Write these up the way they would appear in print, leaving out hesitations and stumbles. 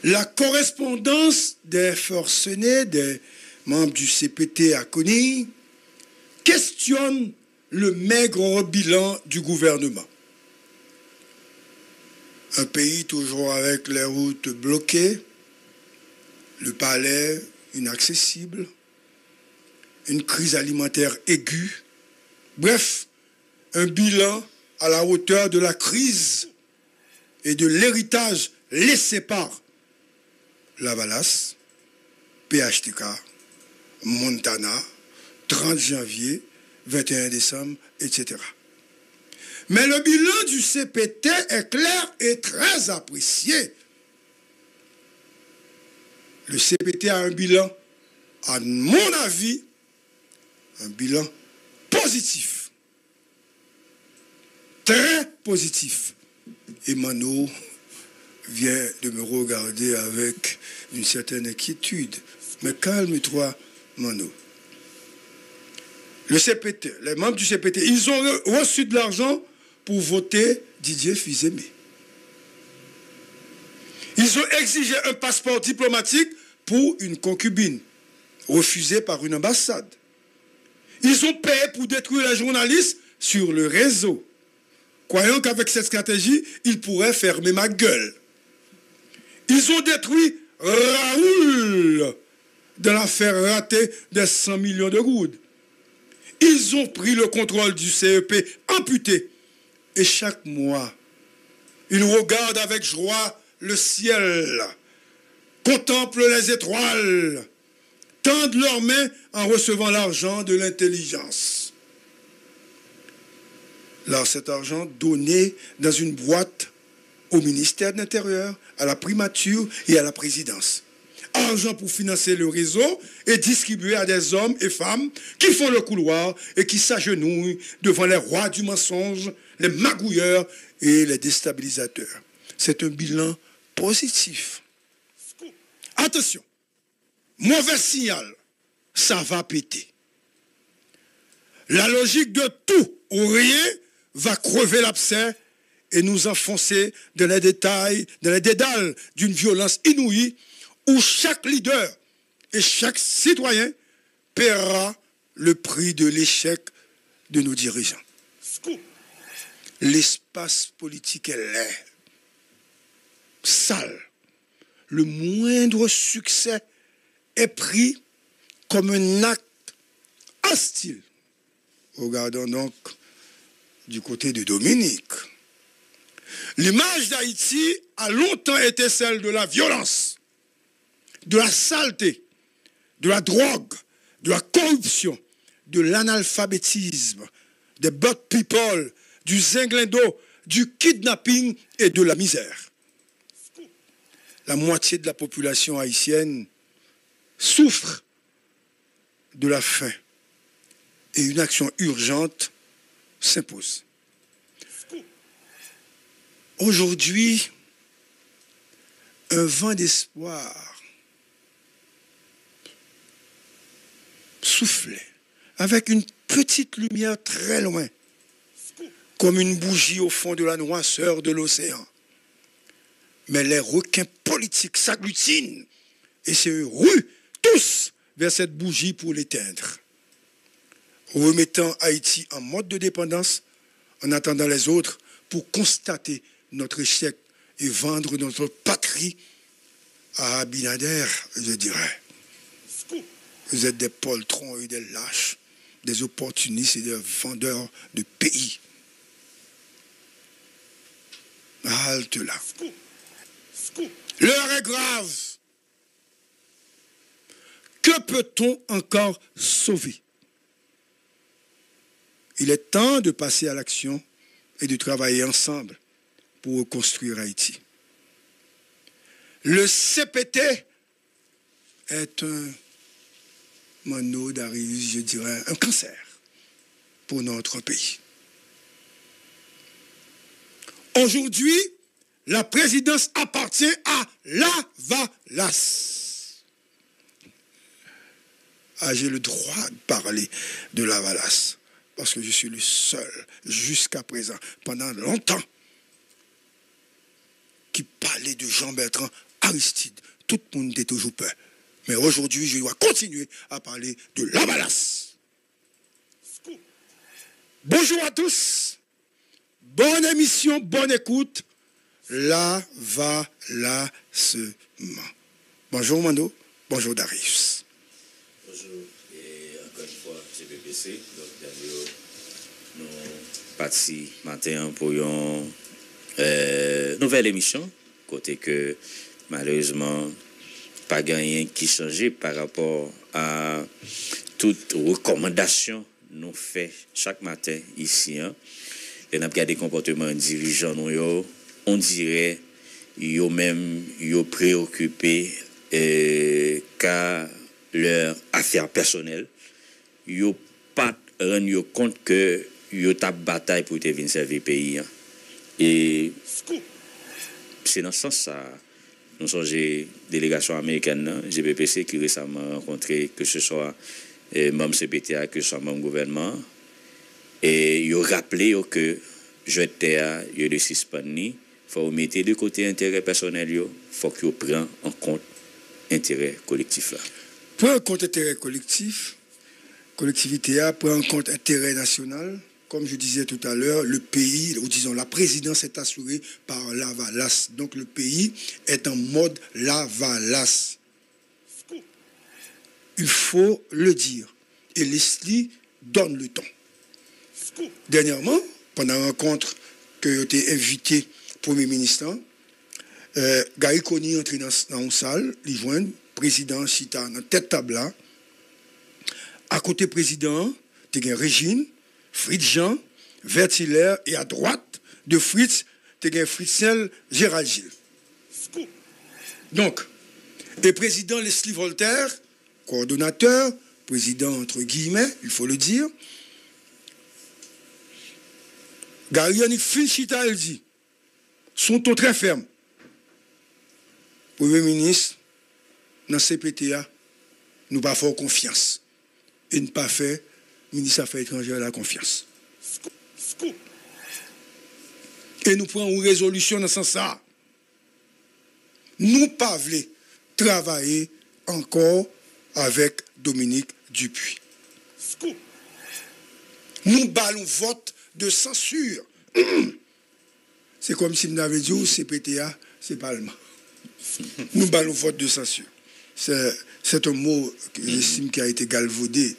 La correspondance des forcenés, des membres du CPT à Conille, questionne le maigre bilan du gouvernement. Un pays toujours avec les routes bloquées, le palais inaccessible, une crise alimentaire aiguë, bref, un bilan à la hauteur de la crise et de l'héritage laissé par Lavalas, PHTK, Montana, 30 janvier, 21 décembre, etc. Mais le bilan du CPT est clair et très apprécié. Le CPT a un bilan, à mon avis, un bilan positif. Très positif. Et Mano vient de me regarder avec une certaine inquiétude. Mais calme-toi, Mano. Le CPT, les membres du CPT, ils ont reçu de l'argent pour voter Didier Fils-Aimé. Ils ont exigé un passeport diplomatique pour une concubine, refusé par une ambassade. Ils ont payé pour détruire les journalistes sur le réseau, croyant qu'avec cette stratégie, ils pourraient fermer ma gueule. Ils ont détruit Raoul dans l'affaire ratée des 100 millions de goudes. Ils ont pris le contrôle du CEP amputé. Et chaque mois, ils regardent avec joie le ciel, contemplent les étoiles, tendent leurs mains en recevant l'argent de l'intelligence. Là, cet argent donné dans une boîte au ministère de l'Intérieur, à la primature et à la présidence. Argent pour financer le réseau et distribuer à des hommes et femmes qui font le couloir et qui s'agenouillent devant les rois du mensonge, les magouilleurs et les déstabilisateurs. C'est un bilan positif. Attention, mauvais signal, ça va péter. La logique de tout ou rien va crever l'abcès et nous enfoncer dans les détails, dans les dédales d'une violence inouïe où chaque leader et chaque citoyen paiera le prix de l'échec de nos dirigeants. L'espace politique est laid, sale. Le moindre succès est pris comme un acte hostile. Regardons donc du côté de Dominique. L'image d'Haïti a longtemps été celle de la violence, de la saleté, de la drogue, de la corruption, de l'analphabétisme, des bad people, du zinglindo, du kidnapping et de la misère. La moitié de la population haïtienne souffre de la faim et une action urgente s'impose. Aujourd'hui, un vent d'espoir soufflait avec une petite lumière très loin, comme une bougie au fond de la noirceur de l'océan. Mais les requins politiques s'agglutinent et se ruent tous vers cette bougie pour l'éteindre, remettant Haïti en mode de dépendance en attendant les autres pour constater notre échec et vendre notre patrie à Abinader, je dirais. Vous êtes des poltrons et des lâches, des opportunistes et des vendeurs de pays. Halte là. L'heure est grave. Que peut-on encore sauver? Il est temps de passer à l'action et de travailler ensemble pour reconstruire Haïti. Le CPT est un monodarius, je dirais, un cancer pour notre pays. Aujourd'hui, la présidence appartient à Lavalas. Ah, j'ai le droit de parler de Lavalas, parce que je suis le seul, jusqu'à présent, pendant longtemps, qui parlait de Jean-Bertrand Aristide. Tout le monde était toujours peur. Mais aujourd'hui, je dois continuer à parler de Lavalas. Bonjour à tous. Bonne émission, bonne écoute. Lavalasement. Bonjour Mando. Bonjour Darius. Bonjour. Et encore une fois, c'est PPC. Donc, Daniel, nous partis matin pour une nouvelle émission. Côté que, malheureusement, pas rien qui changeait par rapport à toute recommandation nous fait chaque matin ici. Et nous avons des comportements dirigeants, on dirait, ils même préoccupés qu'à leur affaire personnelle. Ils n'ont pas rendu compte que ils ont bataille pour venir servir le pays. Et c'est dans ce sens ça. Nous sommes des délégations américaines, GPPC, qui récemment rencontré, que ce soit membre CPTA, que ce soit membre gouvernement. Et ils ont rappelé que je était de suspendre. Il faut mettre de côté l'intérêt personnel, il faut qu'ils prennent en compte l'intérêt collectif. Là. Prendre en compte l'intérêt collectif, collectivité A, prend en compte l'intérêt national. Comme je disais tout à l'heure, le pays, ou disons la présidence est assurée par Lavalas. Donc le pays est en mode Lavalas. Il faut le dire. Et Leslie donne le temps. Dernièrement, pendant la rencontre que été invité Premier ministre, Gary Coney entré dans une salle, il joint président Chita dans tête table là. À côté président, tu as Régine, Fritz Jean, Vertiller, et à droite de Fritz, tu as Fritzel Gérald Gilles. Donc, le président Leslie Voltaire, coordonnateur, président entre guillemets, il faut le dire, Gary Finchita, elle dit, son ton très ferme. Premier ministre, dans CPTA, nous pas faire confiance. Et ne pas faire ministre des Affaires étrangères la confiance. Et nous prenons une résolution dans ce sens-là. Nous pas voulons travailler encore avec Dominique Dupuis. Nous ballons vote de censure. C'est comme si nous avions dit au CPTA, c'est Parlement. Nous ballons vote de censure. C'est un mot que j'estime qui a été galvaudé.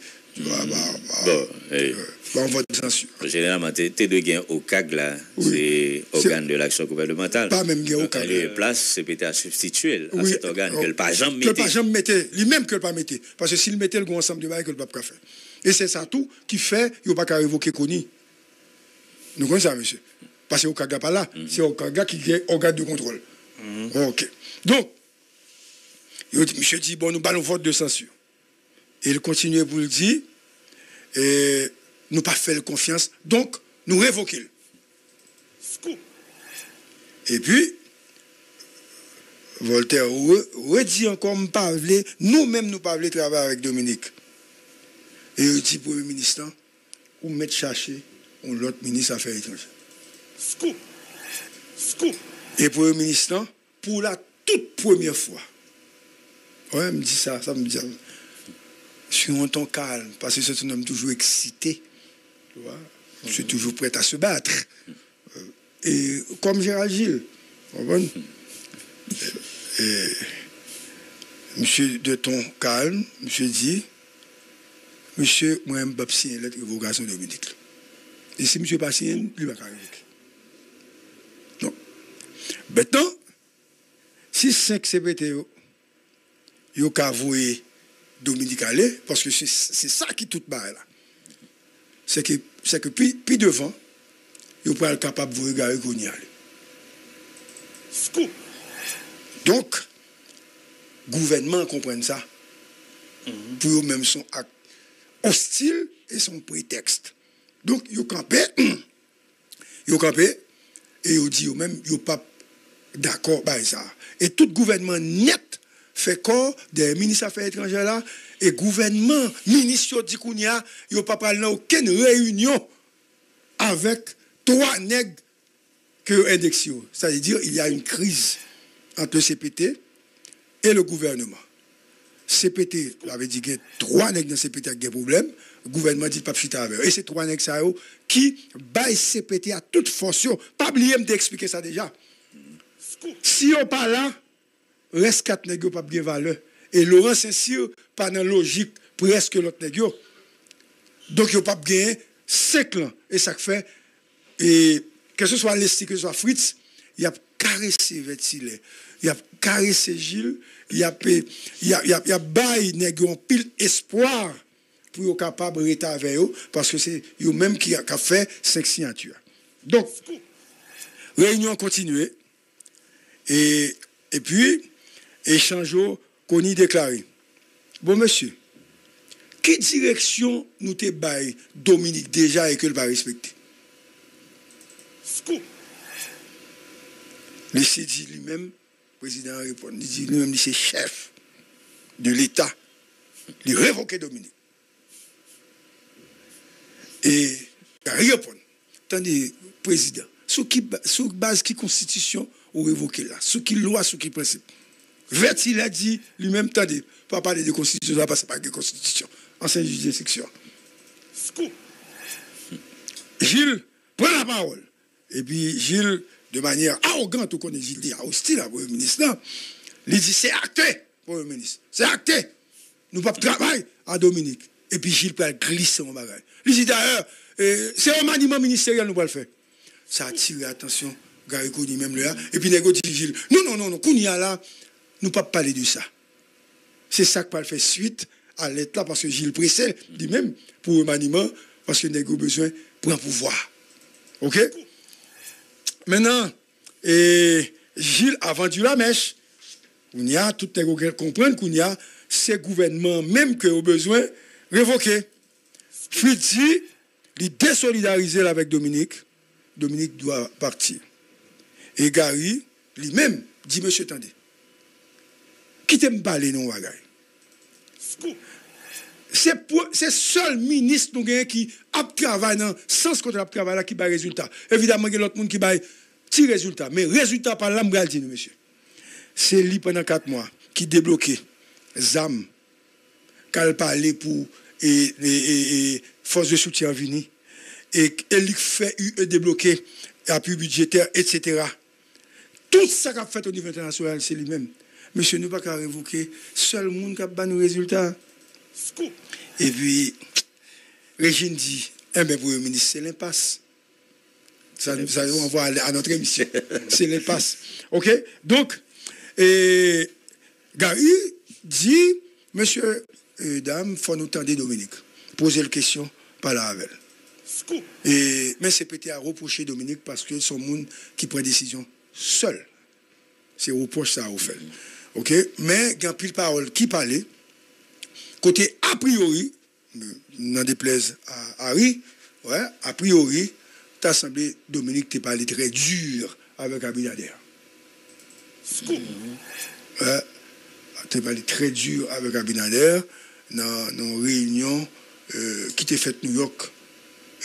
On vote de censure. Généralement, tu es de gain au CAG, là, c'est organe de l'action gouvernementale. Pas même gain au CAG. Les places, c'est peut-être substituer à cet organe que le pas jamais mettait. Que le pas jamais mettait, lui-même que le pas mettait. Parce que s'il mettait le gros ensemble de bail que le pas faire. Et c'est ça tout qui fait qu'il n'y a pas qu'à révoquer Kony. Nous connaissons ça, monsieur. Parce que au CAG pas là, c'est au CAG qui est organe de contrôle. Ok. Donc, monsieur dit, bon, nous ballons vote de censure. Et il continue pour le dire, et nous pas fait confiance, donc nous révoquons. Et puis, Voltaire redit encore, nous-mêmes nous parlons travailler avec Dominique. Et il dit, Premier ministre, ou mettre chercher l'autre ministre des Affaires étrangères. Et Premier ministre, pour la toute première fois, ouais, me dit ça me dit, je suis en temps calme, parce que c'est un homme toujours excité, tu vois, je suis toujours prêt à se battre. Et comme Gérald Gilles, monsieur de ton calme, monsieur dit, monsieur, moi, je ne peux pas signer la révocation de Dominique. Et si monsieur pas signé, il va pas révoquer. Non. Maintenant, si 5 CPT, il y a avoué Dominique aller, parce que c'est ça qui est tout bas là. C'est que puis devant, il n'est pas capable de vous regarder qu'on y aller. Donc, le gouvernement comprend ça. Pour eux-mêmes, son acte hostile et son prétexte. Donc, ils ont campé, et ils ont dit eux-mêmes, ils n'ont pas d'accord avec ça. Et tout gouvernement net fait corps des ministres des Affaires étrangères là, et gouvernement, ministre dit qu'on y a, ils n'ont pas parlé aucune réunion avec 3 nègres que indexio. C'est-à-dire il y a une crise entre le CPT, et le gouvernement. CPT, avait dit qu'il y a 3 nègres dans CPT qui ont des problèmes. Le gouvernement dit pas chita avec eux. Et c'est 3 nègres qui baillent CPT à toute force. Pas oublier d'expliquer ça déjà. Si on pas là, reste 4 nègres pas bien valeur. Et Laurent Saint-Cyr, pas dans logique presque l'autre nègre. Donc il n'y a pas bien 5 ans. Et ça fait, et que ce soit Lesti, que ce soit Fritz, il a caressé Vertilé, il a caressé Gilles, il a baillé nègre en pile espoir pour être capable de rester avec eux, parce que c'est eux-mêmes qui a fait 5 signatures. Donc, réunion continuée, et puis, échange qu'on y déclaré. Bon, monsieur, quelle direction nous te baille Dominique déjà et que le va respecter? Le dit lui-même, président répond, il dit lui-même, c'est chef de l'État. Il révoquait Dominique. Et il répond, attendez, président, sous base qui constitution ou révoquer là, sous qui loi, sous qui principe. Vertil a dit lui-même, attendez, pas parler de constitution, ça passe pas de constitution. Ancien juge de section. Gilles prend la parole. Et puis Gilles, de manière arrogante, on connaît Gilles dit, hostile à Premier ministre, il dit c'est acté, Premier ministre, c'est acté. Nous ne pouvons pas travailler à Dominique. Et puis Gilles peut glisser mon bagage. Il dit d'ailleurs, c'est un maniement ministériel, nous pouvons le faire. Ça a attiré l'attention, Gary Kouni même là. Et puis il dit Gilles, non, Kounia là, nous ne pouvons pas parler de ça. C'est ça que peut faire suite à l'État, parce que Gilles Pressel dit même pour le maniement, parce que nous avons besoin pour un pouvoir. OK? Maintenant, Gilles a vendu la mèche. On y a tout le monde comprendre qu'on y a ces gouvernements, même qui ont besoin, révoqués. Fritz dit, il désolidarisé avec Dominique. Dominique doit partir. Et Gary, lui-même, dit, monsieur, attendez. Qui t'aime parler, non, bagaille? C'est seul ministre qui a travaillé dans le sens qu'on a travaillé qui a résultat. Évidemment, il y a l'autre monde qui a petit résultat. Mais résultat par là, je vais dire, monsieur. C'est lui pendant 4 mois qui débloqué ZAM, qui a parlé pour force de soutien venue, et il fait débloquer appui budgétaire, etc. Tout ça qu'a fait au niveau international, c'est lui-même. Monsieur, nous ne pouvons pas révoquer seul monde qui a ban nos résultats. Et puis, Régine dit, pour le ministre, c'est l'impasse. Ça nous envoie à notre émission. C'est l'impasse. OK? Donc, Gary dit, monsieur et dame, il faut nous tendre Dominique. Poser la question par la avec. Mais c'est peut-être à reprocher Dominique parce que son monde qui prend décision seul. C'est reproche ça au fait. OK? Mais il y a pile parole qui parlait. Côté a priori, n'en déplaise à Harry, ouais, a priori, t'as semblé, Dominique, t'es parlé très dur avec Abinader. Ouais, t'es parlé très dur avec Abinader dans une réunion qui t'est faite New York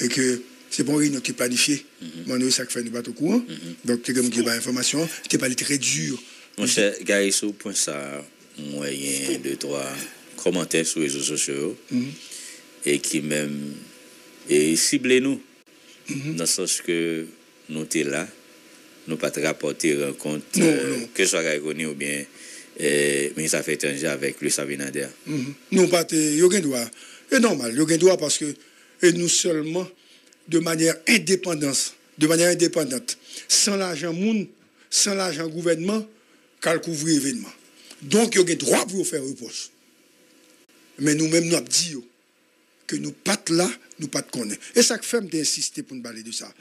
et que c'est bon réunion qui est planifiée. Moi, ça fait nous battre au courant. Donc, tu as une information, t'es parlé très dur. Mon cher Gary, sur point ça, moyen 2-3 commentaires sur les réseaux sociaux et qui même ciblent nous dans le sens que nous sommes là, nous pas rapporter rencontre que ce soit reconnu ou bien ministre des Affaires étrangères avec le Abinader. Non, pas il y a droit. C'est normal, il y a droit parce que nous seulement de manière indépendante, sans l'argent monde, sans l'argent gouvernement, qu'elle couvre l'événement. Donc, il y a droit pour faire reproche. Mais nous-mêmes, nous avons dit que nous pas là, nous pas connaître. Et ça fait d'insister pour nous parler de ça.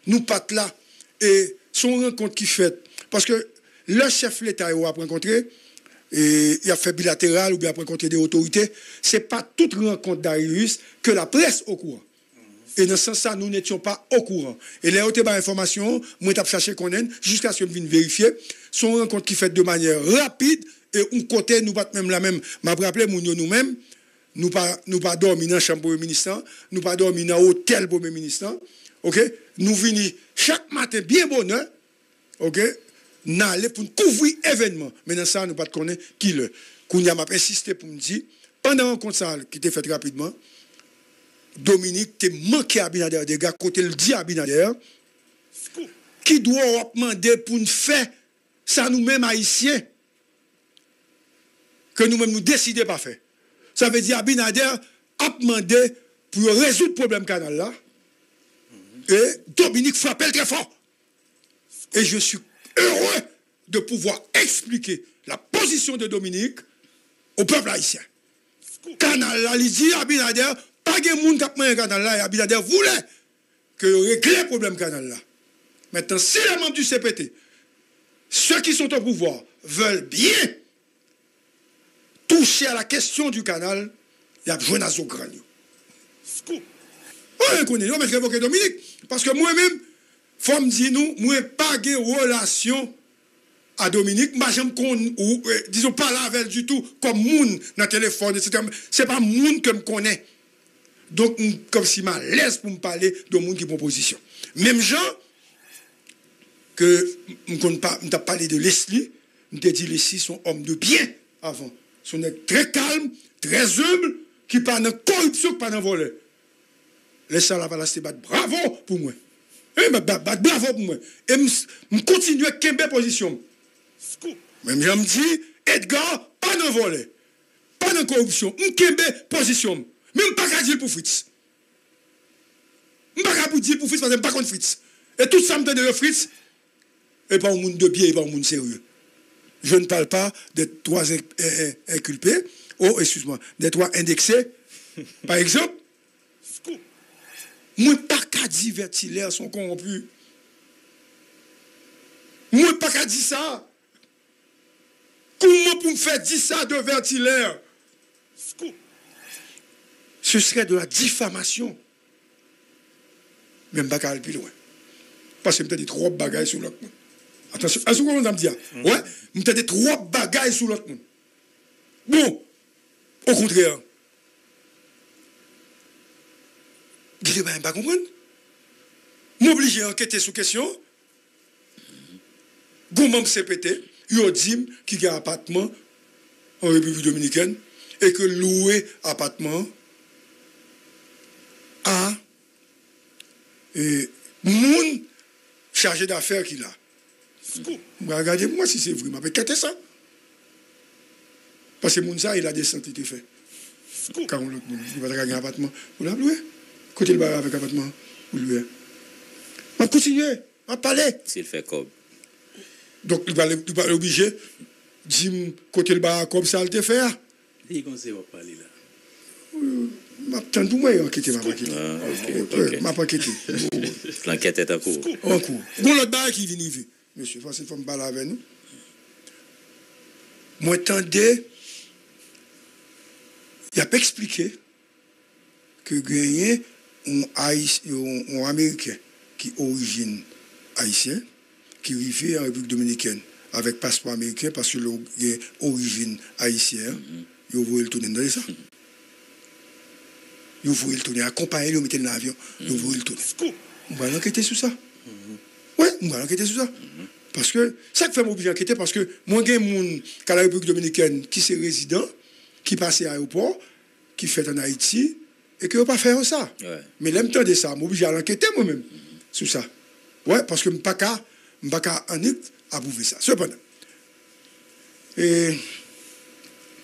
Nous pas là. Et son rencontre qui fait, parce que le chef de l'État a rencontré, et il a fait bilatéral ou bien a rencontré des autorités, ce n'est pas toute rencontre d'Arius que la presse est au courant. Et dans ce sens-là, nous n'étions pas au courant. Et les autres informations, moi, je cherché qu'on aide jusqu'à ce que je vienne vérifier. Son rencontre qui fait de manière rapide, et on côté, nous pas même la même. Je me rappelle, nous-mêmes, nous pas dormi dans la chambre Premier ministre, nous pas dormi dans l'hôtel Premier ministre. OK? Nous venons chaque matin bien bonheur. OK? n'aller pour couvrir l'événement. Maintenant, ça, nous ne connaissons pas qui le. Kounia m'a insisté pour me dire, pendant un rencontre qui était fait rapidement, Dominique t'es manqué à Abinader, des gars, côté le dit à Abinader, qui doit demander pour nous faire ça nous-mêmes haïtiens, que nous-mêmes nous décidons pas faire. Ça veut dire Abinader a demandé pour résoudre le problème canal là, et Dominique frappait très fort. Et je suis heureux de pouvoir expliquer la position de Dominique au peuple haïtien. Canal là, il dit Abinader, pas de monde qui a pris un canal là, et Abinader voulait que régler le problème canal là. Maintenant, si les membres du CPT, ceux qui sont au pouvoir, veulent bien toucher à la question du canal, il y a besoin d'un crânio. On connaît, on va évoquer Dominique. Parce que moi-même, faut me dire, nous, moi, pas de relation à Dominique, moi, j'aime qu'on, disons pas là avec du tout, comme moun dans le téléphone, etc. C'est pas moun que je connais. Donc, comme si je laisse pour me parler de moun qui proposition. Même gens, que je n'ai pas parlé de Leslie, je t'ai dit Leslie sont hommes de bien avant. Ils sont très calmes, très humbles, qui parlent de corruption, qui parlent de voler. Laissez la balance, bravo pour moi. Bravo pour moi. Et je continue à kembe position. Même je me dis, Edgar, pas de voler, pas de corruption, je kembe position. Même pas qu'à dire pour Fritz. Je ne peux pas dire pour Fritz parce que je ne pas contre Fritz. Et tout ça me donne de Fritz. Et pas un monde de bien, et pas un monde sérieux. Je ne parle pas des trois inculpés, excuse-moi, des trois indexés. Par exemple, moi, pas qu'à dire Vertilaire sont corrompus. Moi, pas qu'à dire ça. Comment pour me faire dire ça de Vertilaire? Ce serait de la diffamation. Même pas qu'à aller plus loin. Parce que peut-être des trop bagailles sur l'autre monde. Attention, est-ce que vous me dire? Ouais, peut-être des trop bagailles sur l'autre monde. Bon, au contraire. Je ne vais pas comprendre. M'obliger à enquêter sur question. Goumam CPT, il a dit qu'il y a un appartement en République dominicaine et que louer appartement à moun chargé d'affaires qu'il a. Regardez-moi si c'est vrai, mais qu'est-ce ça? Parce que moun ça, il a des santé fait. Car on va gagner un appartement, vous l'avez loué. Côté le bar avec un appartement, vous louez. On va continuer, on va parler. S'il fait comme. Donc, il va être obligé de dire côté le bar comme ça, il te fait. Et comment ça va parler là? M'attends pour moi, enquêter, ma paquette. Ma paquette. L'enquête est en cours. En cours. Bon, l'autre bar qui vient vivre. Monsieur, il faut me parler avec nous. Moi, attendez, il a pas expliqué que gagner un Américain qui est origine haïtienne, qui vivait en République dominicaine avec passeport américain parce que l'origine haïtienne, il voulait le tourner dans ça. Il voulait le tourner, accompagner, le mettre dans l'avion, il voulait le tourner. On va enquêter sur ça. Oui, on va enquêter sur ça. Parce que ça fait m'obliger d'enquêter parce que moi, j'ai des gens qui la République dominicaine qui sont résidents, qui passent à l'aéroport, qui fait en Haïti, et qui ne pas faire ça. Ouais. Mais l'aime temps de ça, m'oblige à l'enquêter moi-même sur ça. Ouais, parce que je ne peux pas à prouver ça. Cependant,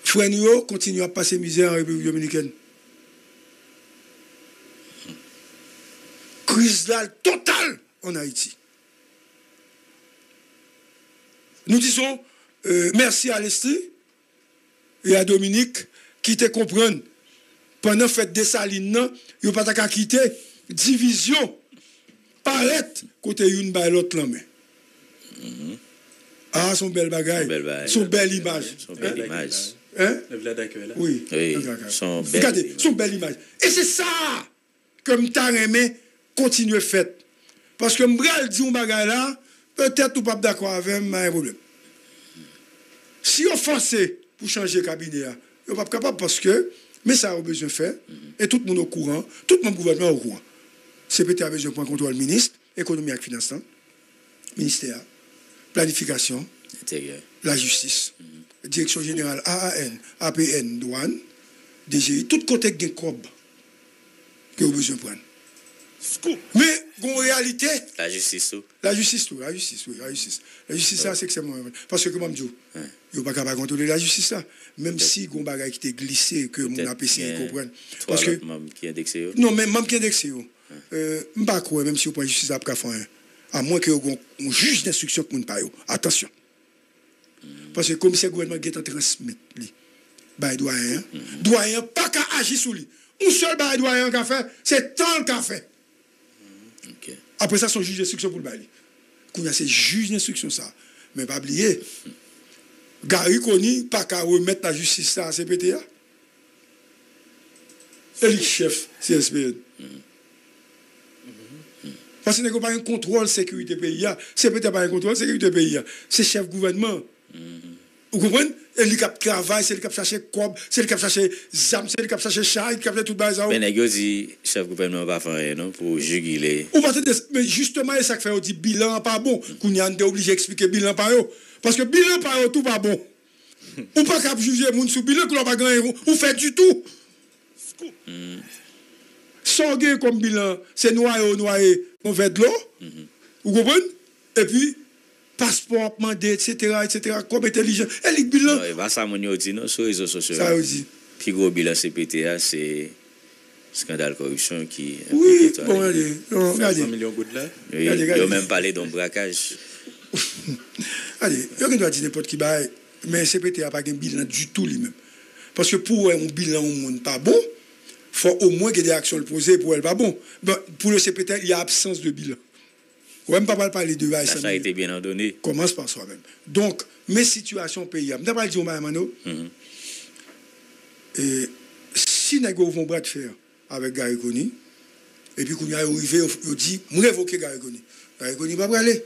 Frère continue à passer misère en République dominicaine. Crise totale en Haïti. Nous disons merci à l'Estrie et à Dominique qui te comprennent. Pendant fête des Salines, il n'y a pas qu'à quitter division. Paraître côté une by l'autre là. Ah, son bel bagaille. Son belle image. Son belle image. Hein? Oui. Regardez, son belle image. Et c'est ça que je aimé continuer faire. Parce que je dis un bagaille là, peut-être ou pas d'accord avec moi, un problème. Si on force pour changer le cabinet, on n'est pas capable parce que, mais ça a besoin de faire, et tout le monde au courant, tout le monde gouvernement au courant. CPT a besoin de prendre contrôle ministre, économie et finance, ministère. planification, Intérieur. la justice, direction générale AAN, APN, douane, DGI, tout côté qui est cob que vous avez besoin de prendre. Mais, en réalité, La justice, tout. la justice, oui. La justice, ça, c'est extrêmement important. Parce que, comme je dis, il n'y a pas capable de contrôler la justice, là. Même si, il y a un bagage qui était glissé, que mon APC comprenne. Parce que. Qui indexé. Non, mais même qui indexé, je ne sais pas quoi, même si vous prenez la justice, à moins que vous un juge d'instruction que vous pas. Attention. Parce que, comme si le gouvernement qui est en transmettre, bah, doyen, pas qu'à agir sur lui. Un seul bah, doyen qu'a fait, c'est tant le qu'a fait. Ok. Après ça, son juge d'instruction pour le bail. Quand il y a ces juges d'instruction, ça. Mais pas oublier, Gary Koni, pas qu'à remettre la justice à CPTA. Et le chef CSPN. Parce qu'il n'y a pas un contrôle sécurité pays. CPTA pas un contrôle sécurité pays. C'est chef gouvernement. Vous comprenez? Et lui qui travaille, c'est lui qui cherche cob, c'est lui qui cherche zam, c'est lui qui cherche chat, il qui fait tout ça. Mais les gars dit chef gouvernement va faire rien non pour juguler. Mais justement, c'est ça que fait on dit bilan pas bon. Qu'on y a obligé d'expliquer bilan pas yo. Parce que bilan pas yo tout pas bon. Ou pas capable juger moun sous bilan que l'on pas gagner ou fait du tout. Sans gain comme bilan, c'est noyé, on fait de l'eau. Vous comprenez? Et puis passeport demandé, etc., comme intelligent. Et les bilans. Non, il va ça, mon dit, non, sur les réseaux sociaux. Ça dit. Puis gros bilan CPTA, c'est scandale corruption qui. Oui, bon, regardez. 500 millions de gouttes là. Oui, il a même parlé d'un braquage. Allez, il y a dire n'importe qui baille, mais CPTA n'a pas de bilan du tout lui-même. Parce que pour un bilan au monde pas bon, il faut au moins qu'il y ait des actions le poser pour elle pas bon. Ben, pour le CPTA, il y a absence de bilan. On ne peut pas parler de ça. Ça a été bien ordonné. Commence par soi-même. Donc, mes situations pays, je ne vais pas dire au Mano. Et si nous avons un bras de fer avec Gary Koni, et puis qu'on y a arrivé, on dit, je vais évoquer Gary Koni. Gary Koni va pas aller.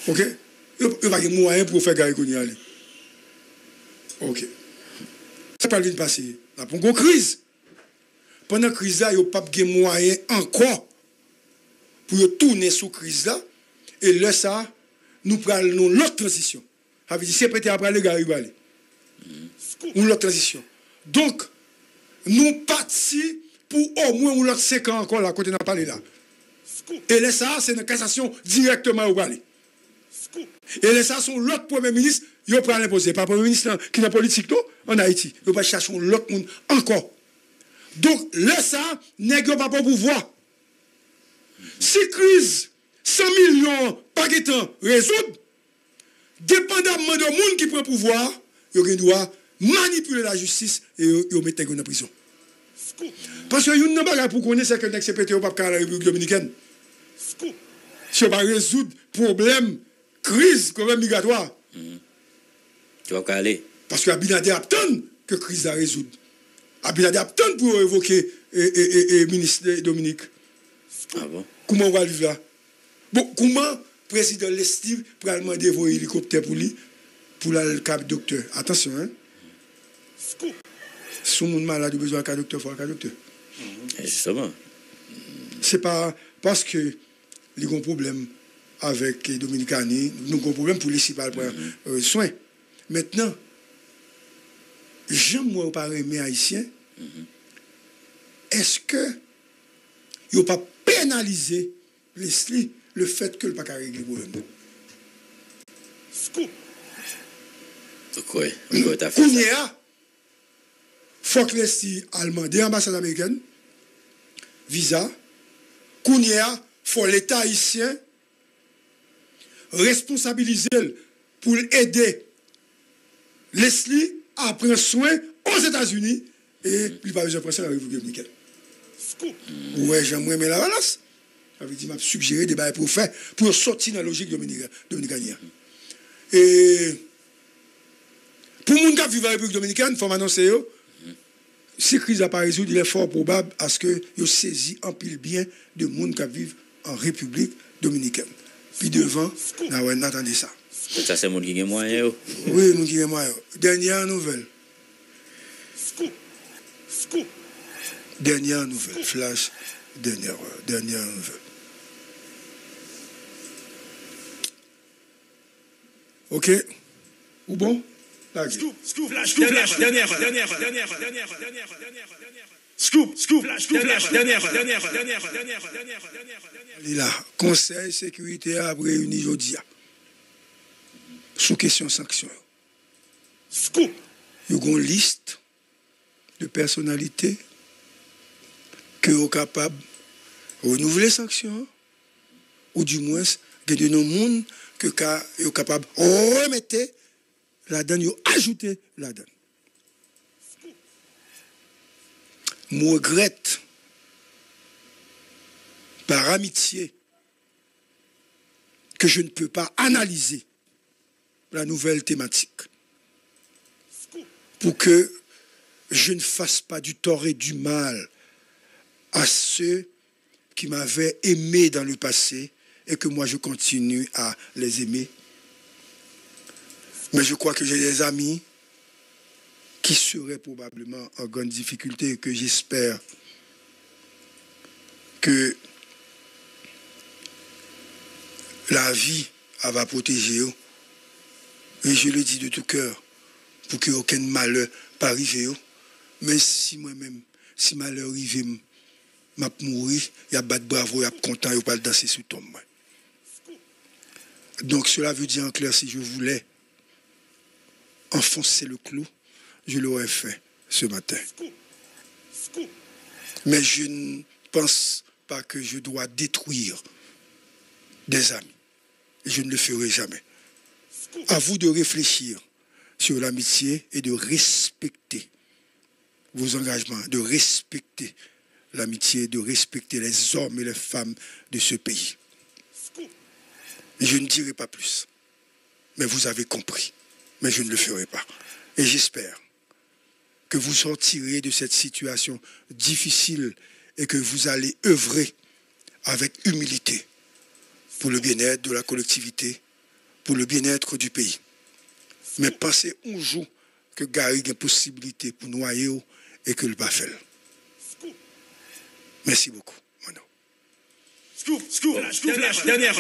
Ok? Il n'y a pas de moyen pour faire Gary Koni aller. Ok. Ça pas de passer. Là, pour une crise. Pendant la crise, il n'y a pas de moyen encore pour tourner sous crise là. Et là, ça, nous prenons l'autre transition. Ça veut dire, c'est peut-être après le Gary Bali. Ou l'autre transition. Donc, nous partons pour au moins l'autre 5 ans encore là, quand on a parlé là. Et là, ça, c'est une cassation directement au Bali. Et là, ça, sont l'autre premier ministre, il va prendre l'imposer. Pas le premier ministre qui est en politique, non, en Haïti. Il va chercher l'autre monde encore. Donc, là, ça, n'est pas pour pouvoir. Si crise, 100 millions, pas de temps, résoudre, dépendamment de monde qui prend pouvoir, il doit manipuler la justice et il mettre en prison. Parce que il n'y a pas pour connaître que le CPT ou pas la République dominicaine. Si on va résoudre problème, crise, problème migratoire. Tu vas aller. Parce que Abinader attend que crise a résoudre. Abinader attend pour évoquer le ministre Dominique. Ah bon? Comment on va vivre là? Bon, comment le président Lestive peut demander un hélicoptère pour lui, pour le cap docteur? Attention, hein? Si on est malade, il a besoin d'un docteur, il faut un docteur. Justement. C'est pas parce que il y a un problème avec les Dominicains, nous avons un problème pour les cipales pour soins. Maintenant, j'aime moi pas aimer haïtien. Est-ce que il n'y a pas pénalisé Leslie le fait que le pas régler le problème? Oui, tu as fait ça. Il faut que Leslie a demandé à l'ambassade américaine visa. Kounia, faut l'État haïtien responsabiliser pour aider Leslie à prendre soin aux États-Unis et il va besoin de prendre la République dominicaine. Ouais, j'aimerais mettre la balance. Ça veut dire, m'a suggéré des bails pour faire, pour sortir dans la logique dominicaine. Et pour les gens qui vivent dans la République dominicaine, il faut m'annoncer, si la crise n'a pas résolu, il est fort probable à ce que vous saisi en pile bien de gens qui vivent en République dominicaine. Puis devant, on attendez ça. Ça, c'est le monde qui a moyen. Oui, nous qui avons moyen. Dernière nouvelle. Dernière nouvelle. Flash. Dernière nouvelle. OK? Ou bon? Là, Scoop, dernière. Scoop, dernière. Là, Conseil sécurité a réuni aujourd'hui sous question sanction. Scoop. Il y a une liste de personnalités qui sont capables de renouveler les sanctions ou du moins il y a de monde qui sont capables de remettre la donne, de ajouter la donne. Je regrette par amitié que je ne peux pas analyser la nouvelle thématique pour que je ne fasse pas du tort et du mal à ceux qui m'avaient aimé dans le passé et que moi je continue à les aimer. Mais je crois que j'ai des amis qui seraient probablement en grande difficulté et que j'espère que la vie va protéger eux. Et je le dis de tout cœur, pour que aucun malheur pas arrive. Mais si moi-même, si malheur arrive, je vais mourir, il y a battre bravo, il y a content, il n'y a pas danser sous tombe. Donc cela veut dire en clair, si je voulais enfoncer le clou, je l'aurais fait ce matin. Mais je ne pense pas que je dois détruire des amis. Je ne le ferai jamais. À vous de réfléchir sur l'amitié et de respecter vos engagements, de respecter l'amitié, de respecter les hommes et les femmes de ce pays. Je ne dirai pas plus. Mais vous avez compris. Mais je ne le ferai pas. Et j'espère que vous sortirez de cette situation difficile et que vous allez œuvrer avec humilité pour le bien-être de la collectivité, pour le bien-être du pays. Mais pensez un jour que Gary a une possibilité pour noyer et que le bas fait. Merci beaucoup, Mano. Scoop, dernière.